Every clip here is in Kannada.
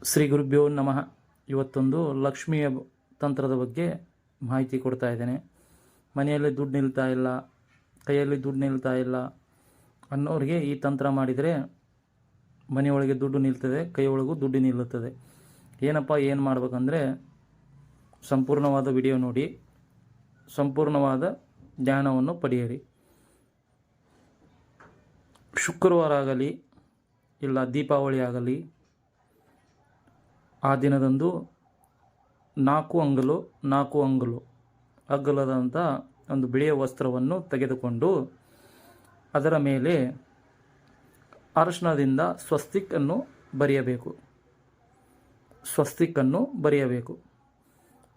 ಶ್ರೀ ಗುರುಭ್ಯೋ ನಮಃ. ಇವತ್ತೊಂದು ಲಕ್ಷ್ಮಿಯ ತಂತ್ರದ ಬಗ್ಗೆ ಮಾಹಿತಿ ಕೊಡ್ತಾ ಇದ್ದೇನೆ. ಮನೆಯಲ್ಲಿ ದುಡ್ಡು ನಿಲ್ತಾ ಇಲ್ಲ, ಕೈಯಲ್ಲಿ ದುಡ್ಡು ನಿಲ್ತಾ ಇಲ್ಲ ಅನ್ನೋರಿಗೆ ಈ ತಂತ್ರ ಮಾಡಿದರೆ ಮನೆಯೊಳಗೆ ದುಡ್ಡು ನಿಲ್ತದೆ, ಕೈಯೊಳಗೂ ದುಡ್ಡು ನಿಲ್ಲುತ್ತದೆ. ಏನು ಮಾಡಬೇಕಂದ್ರೆ ಸಂಪೂರ್ಣವಾದ ವಿಡಿಯೋ ನೋಡಿ, ಸಂಪೂರ್ಣವಾದ ಜ್ಞಾನವನ್ನು ಪಡೆಯಿರಿ. ಶುಕ್ರವಾರ ಆಗಲಿ ಇಲ್ಲ ದೀಪಾವಳಿ ಆಗಲಿ, ಆ ದಿನದಂದು 4 ಅಂಗುಲ ಅಗಲದಂಥ ಒಂದು ಬಿಳಿಯ ವಸ್ತ್ರವನ್ನು ತೆಗೆದುಕೊಂಡು ಅದರ ಮೇಲೆ ಅರಿಶಿಣದಿಂದ ಸ್ವಸ್ತಿಕನ್ನು ಬರೆಯಬೇಕು.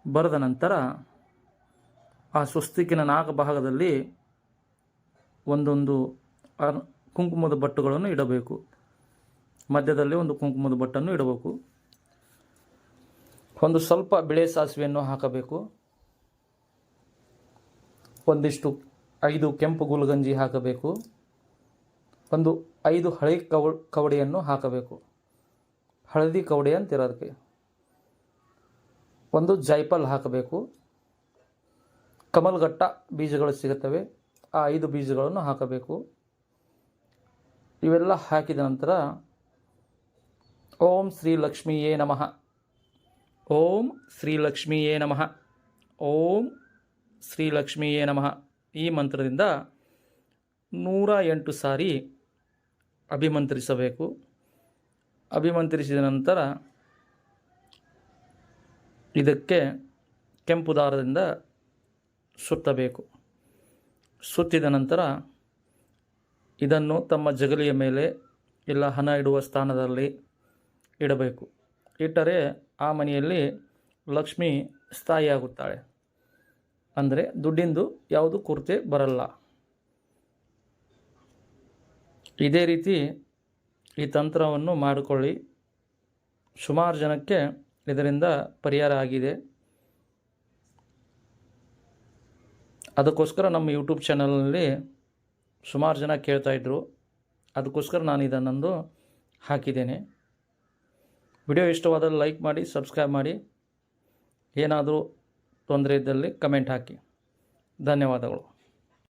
ಬರೆದ ನಂತರ ಆ ಸ್ವಸ್ತಿಕಿನ 4 ಭಾಗದಲ್ಲಿ ಒಂದೊಂದು ಕುಂಕುಮದ ಬಟ್ಟುಗಳನ್ನು ಇಡಬೇಕು. ಮಧ್ಯದಲ್ಲಿ ಒಂದು ಕುಂಕುಮದ ಬಟ್ಟನ್ನು ಇಡಬೇಕು. ಒಂದು ಸ್ವಲ್ಪ ಬಿಳೆ ಸಾಸಿವೆಯನ್ನು ಹಾಕಬೇಕು. ಒಂದಿಷ್ಟು 5 ಕೆಂಪು ಗುಲ್ಗಂಜಿ ಹಾಕಬೇಕು. ಒಂದು 5 ಹಳೆ ಕವಡೆಯನ್ನು ಹಾಕಬೇಕು. ಹಳದಿ ಕವಡೆ ಅಂತಿರೋದಕ್ಕೆ. ಒಂದು ಜಾಯ್ಫಲ್ ಹಾಕಬೇಕು. ಕಮಲ್ಗಟ್ಟ ಬೀಜಗಳು ಸಿಗುತ್ತವೆ, ಆ 5 ಬೀಜಗಳನ್ನು ಹಾಕಬೇಕು. ಇವೆಲ್ಲ ಹಾಕಿದ ನಂತರ ಓಂ ಶ್ರೀ ಲಕ್ಷ್ಮಿಯೇ ನಮಃ, ಓಂ ಶ್ರೀ ಲಕ್ಷ್ಮಿಯೇ ನಮಃ, ಓಂ ಶ್ರೀ ಲಕ್ಷ್ಮಿಯೇ ನಮಃ ಈ ಮಂತ್ರದಿಂದ 108 ಸಾರಿ ಅಭಿಮಂತ್ರಿಸಬೇಕು. ಅಭಿಮಂತ್ರಿಸಿದ ನಂತರ ಇದಕ್ಕೆ ಕೆಂಪು ದಾರದಿಂದ ಸುತ್ತಬೇಕು. ಸುತ್ತಿದ ನಂತರ ಇದನ್ನು ತಮ್ಮ ಜಗಲಿಯ ಮೇಲೆ ಇಲ್ಲ ಹಣ ಇಡುವ ಸ್ಥಾನದಲ್ಲಿ ಇಡಬೇಕು. ಇಟ್ಟರೆ ಆ ಮನೆಯಲ್ಲಿ ಲಕ್ಷ್ಮಿ ಸ್ಥಾಯಿಯಾಗುತ್ತಾಳೆ. ಅಂದರೆ ದುಡ್ಡಿಂದು ಯಾವುದು ಕೊರತೆ ಬರಲ್ಲ. ಇದೇ ರೀತಿ ಈ ತಂತ್ರವನ್ನು ಮಾಡಿಕೊಳ್ಳಿ. ಸುಮಾರು ಜನಕ್ಕೆ ಇದರಿಂದ ಪರಿಹಾರ ಆಗಿದೆ. ಅದಕ್ಕೋಸ್ಕರ ನಮ್ಮ ಯೂಟ್ಯೂಬ್ ಚಾನಲ್ನಲ್ಲಿ ಸುಮಾರು ಜನ ಕೇಳ್ತಾಯಿದ್ರು. ಅದಕ್ಕೋಸ್ಕರ ನಾನು ಇದನ್ನೊಂದು ಹಾಕಿದ್ದೇನೆ. ವಿಡಿಯೋ ಇಷ್ಟವಾದಲ್ಲಿ ಲೈಕ್ ಮಾಡಿ, ಸಬ್ಸ್ಕ್ರೈಬ್ ಮಾಡಿ. ಏನಾದರೂ ತೊಂದರೆ ಇದ್ದಲ್ಲಿ ಕಮೆಂಟ್ ಹಾಕಿ. ಧನ್ಯವಾದಗಳು.